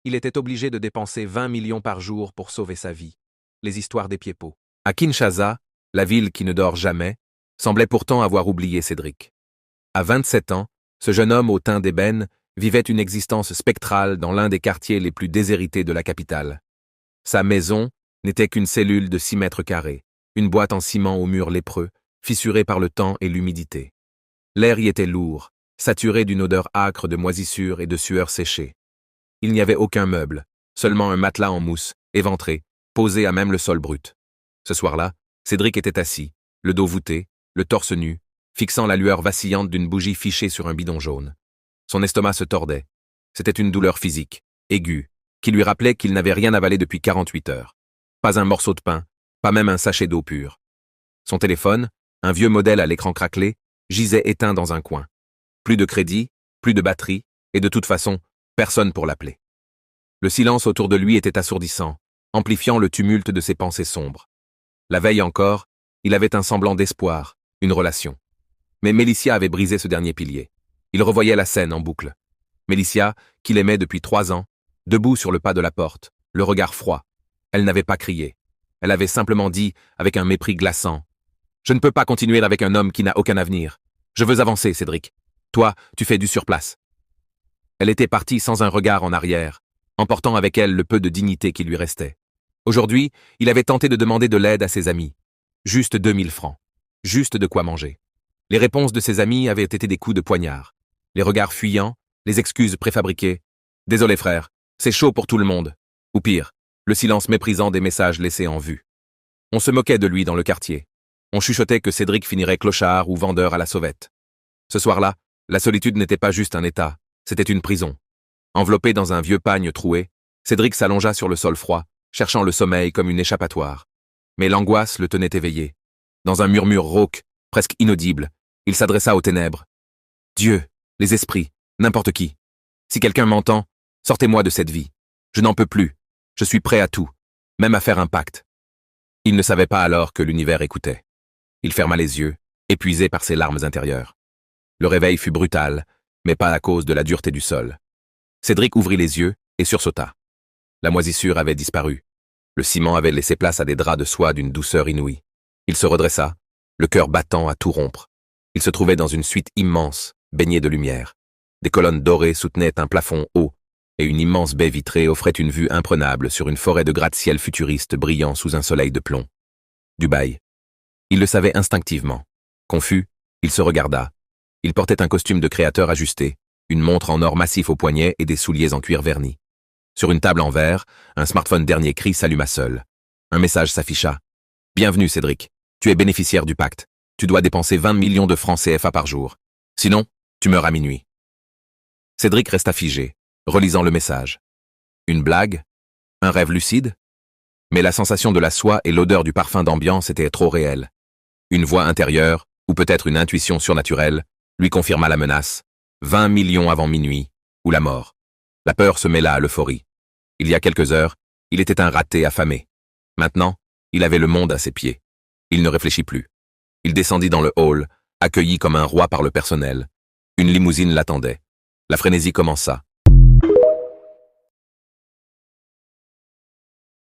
Il était obligé de dépenser 20 millions par jour pour sauver sa vie. Les histoires des pieds-pots. À Kinshasa, la ville qui ne dort jamais, semblait pourtant avoir oublié Cédric. À 27 ans, ce jeune homme au teint d'ébène vivait une existence spectrale dans l'un des quartiers les plus déshérités de la capitale. Sa maison n'était qu'une cellule de 6 mètres carrés, une boîte en ciment aux murs lépreux, fissurée par le temps et l'humidité. L'air y était lourd, saturé d'une odeur âcre de moisissure et de sueur séchée. Il n'y avait aucun meuble, seulement un matelas en mousse, éventré, posé à même le sol brut. Ce soir-là, Cédric était assis, le dos voûté, le torse nu, fixant la lueur vacillante d'une bougie fichée sur un bidon jaune. Son estomac se tordait. C'était une douleur physique, aiguë, qui lui rappelait qu'il n'avait rien avalé depuis 48 heures. Pas un morceau de pain, pas même un sachet d'eau pure. Son téléphone, un vieux modèle à l'écran craquelé, gisait éteint dans un coin. Plus de crédit, plus de batterie, et de toute façon, personne pour l'appeler. Le silence autour de lui était assourdissant, amplifiant le tumulte de ses pensées sombres. La veille encore, il avait un semblant d'espoir, une relation. Mais Mélicia avait brisé ce dernier pilier. Il revoyait la scène en boucle. Mélicia, qu'il aimait depuis 3 ans, debout sur le pas de la porte, le regard froid. Elle n'avait pas crié. Elle avait simplement dit, avec un mépris glaçant, « Je ne peux pas continuer avec un homme qui n'a aucun avenir. Je veux avancer, Cédric. Toi, tu fais du surplace. » Elle était partie sans un regard en arrière, emportant avec elle le peu de dignité qui lui restait. Aujourd'hui, il avait tenté de demander de l'aide à ses amis. Juste 2000 francs. Juste de quoi manger. Les réponses de ses amis avaient été des coups de poignard. Les regards fuyants, les excuses préfabriquées. « Désolé frère, c'est chaud pour tout le monde. » Ou pire, le silence méprisant des messages laissés en vue. On se moquait de lui dans le quartier. On chuchotait que Cédric finirait clochard ou vendeur à la sauvette. Ce soir-là, la solitude n'était pas juste un état, c'était une prison. Enveloppé dans un vieux pagne troué, Cédric s'allongea sur le sol froid, cherchant le sommeil comme une échappatoire. Mais l'angoisse le tenait éveillé. Dans un murmure rauque, presque inaudible, il s'adressa aux ténèbres. « Dieu, les esprits, n'importe qui. Si quelqu'un m'entend, sortez-moi de cette vie. Je n'en peux plus. Je suis prêt à tout, même à faire un pacte. » Il ne savait pas alors que l'univers écoutait. Il ferma les yeux, épuisé par ses larmes intérieures. Le réveil fut brutal, mais pas à cause de la dureté du sol. Cédric ouvrit les yeux et sursauta. La moisissure avait disparu. Le ciment avait laissé place à des draps de soie d'une douceur inouïe. Il se redressa, le cœur battant à tout rompre. Il se trouvait dans une suite immense, baignée de lumière. Des colonnes dorées soutenaient un plafond haut, et une immense baie vitrée offrait une vue imprenable sur une forêt de gratte-ciel futuriste brillant sous un soleil de plomb. Dubaï. Il le savait instinctivement. Confus, il se regarda. Il portait un costume de créateur ajusté, une montre en or massif au poignet et des souliers en cuir verni. Sur une table en verre, un smartphone dernier cri s'alluma seul. Un message s'afficha. « Bienvenue Cédric, tu es bénéficiaire du pacte. Tu dois dépenser 20 millions de francs CFA par jour. Sinon, tu meurs à minuit. » Cédric resta figé, relisant le message. Une blague? Un rêve lucide? Mais la sensation de la soie et l'odeur du parfum d'ambiance étaient trop réelles. Une voix intérieure, ou peut-être une intuition surnaturelle, lui confirma la menace. 20 millions avant minuit, ou la mort. La peur se mêla à l'euphorie. Il y a quelques heures, il était un raté affamé. Maintenant, il avait le monde à ses pieds. Il ne réfléchit plus. Il descendit dans le hall, accueilli comme un roi par le personnel. Une limousine l'attendait. La frénésie commença.